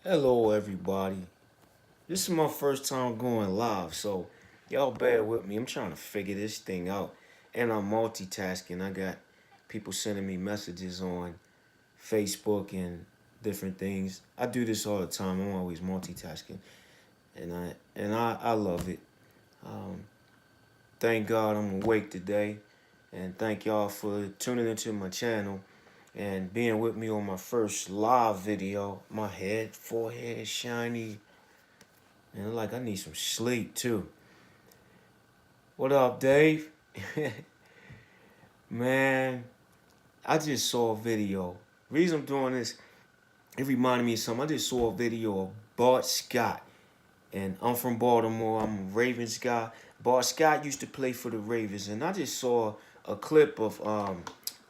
Hello, everybody. This is my first time going live, so y'all bear with me. I'm trying to figure this thing out, and I'm multitasking. I got people sending me messages on Facebook and different things. I do this all the time. I'm always multitasking, and I love it. Um, thank God I'm awake today, and thank y'all for tuning into my channel and being with me on my first live video. My head, forehead, shiny. And like I need some sleep too. What up, Dave? Man, I just saw a video. Reason I'm doing this, it reminded me of something. I just saw a video of Bart Scott. And I'm from Baltimore. I'm a Ravens guy. Bart Scott used to play for the Ravens. And I just saw a clip of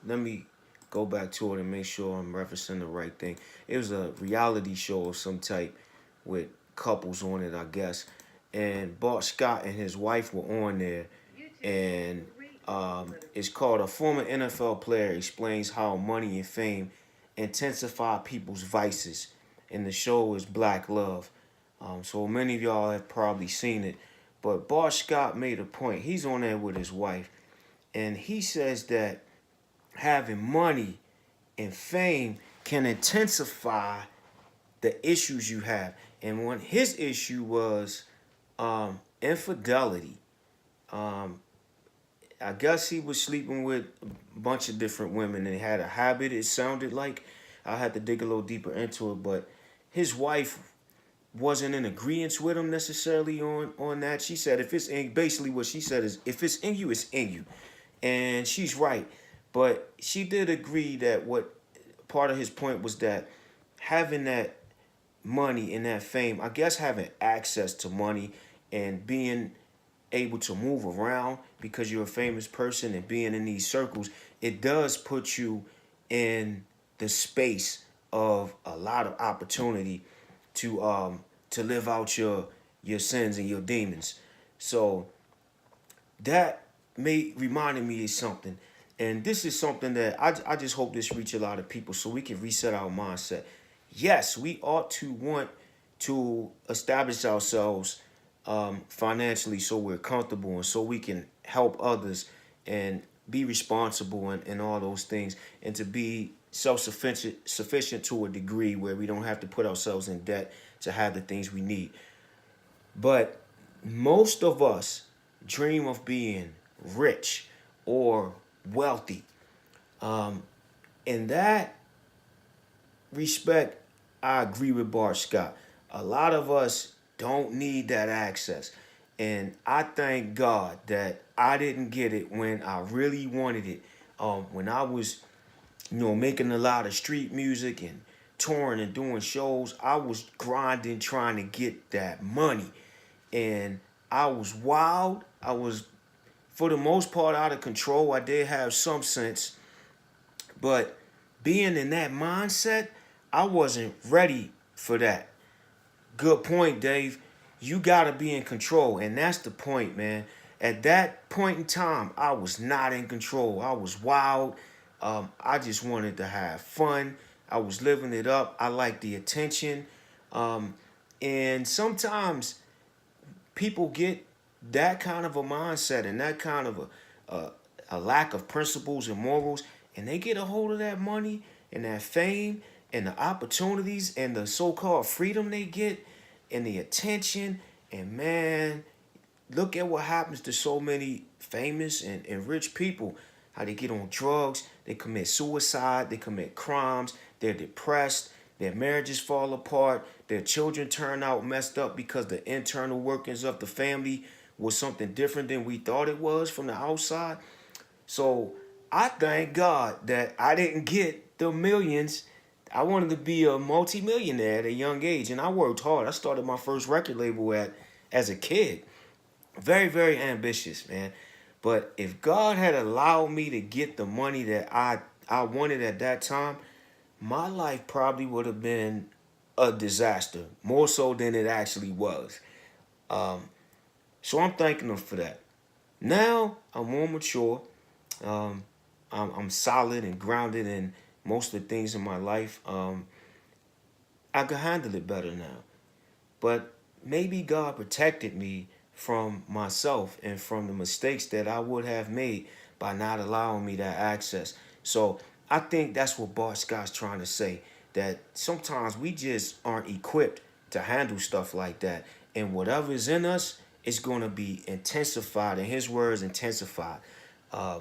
let me go back to it and make sure I'm referencing the right thing. It was a reality show of some type with couples on it, I guess. And Bart Scott and his wife were on there, and it's called A Former NFL Player Explains How Money and Fame Intensify People's Vices. And the show is Black Love. So many of y'all have probably seen it. But Bart Scott made a point. He's on there with his wife, and he says that having money and fame can intensify the issues you have. And one his issue was infidelity. Um, I guess he was sleeping with a bunch of different women and had a habit. It sounded like I had to dig a little deeper into it, but his wife wasn't in agreement with him necessarily on that. She said if it's in basically what she said is if it's in you, it's in you, and she's right. But she did agree that what part of his point was that having that money and that fame, I guess having access to money and being able to move around because you're a famous person and being in these circles, it does put you in the space of a lot of opportunity to live out your sins and your demons. So that reminded me of something. And this is something that I just hope this reach a lot of people so we can reset our mindset. Yes, we ought to want to establish ourselves financially so we're comfortable and so we can help others and be responsible and all those things and to be self-sufficient to a degree where we don't have to put ourselves in debt to have the things we need. But most of us dream of being rich or wealthy. Um, in that respect, I agree with Bart Scott. A lot of us don't need that access. And I thank God that I didn't get it when I really wanted it. When I was, making a lot of street music and touring and doing shows, I was grinding trying to get that money. And I was wild. I was, for the most part, out of control. I did have some sense, but being in that mindset, I wasn't ready for that. Good point, Dave. You gotta be in control, and that's the point, man. At that point in time, I was not in control. I was wild. I just wanted to have fun. I was living it up. I liked the attention. Um, and sometimes people get that kind of a mindset and that kind of a lack of principles and morals, and they get a hold of that money and that fame and the opportunities and the so-called freedom they get and the attention. And man, look at what happens to so many famous and rich people. How they get on drugs, they commit suicide, they commit crimes, they're depressed, their marriages fall apart, their children turn out messed up because the internal workings of the family was something different than we thought it was from the outside. So I thank God that I didn't get the millions. I wanted to be a multimillionaire at a young age, and I worked hard. I started my first record label as a kid. Very, very ambitious, man. But if God had allowed me to get the money that I wanted at that time, my life probably would have been a disaster, more so than it actually was. Um, so I'm thanking him for that. Now I'm more mature. Um, I'm solid and grounded in most of the things in my life. I could handle it better now. But maybe God protected me from myself and from the mistakes that I would have made by not allowing me that access. So I think that's what Bart Scott's trying to say. That sometimes we just aren't equipped to handle stuff like that. And whatever's in us is going to be intensified. In his words, intensified. Uh,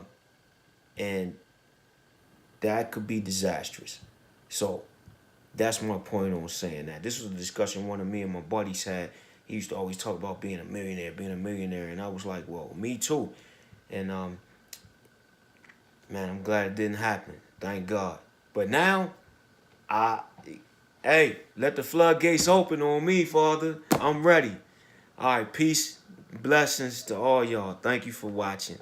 and that could be disastrous. So that's my point on saying that. This was a discussion one of me and my buddies had. He used to always talk about being a millionaire, and I was like, well, me too. And man, I'm glad it didn't happen. Thank God. But now, I, hey, let the floodgates open on me, Father. I'm ready. All right, peace, blessings to all y'all. Thank you for watching.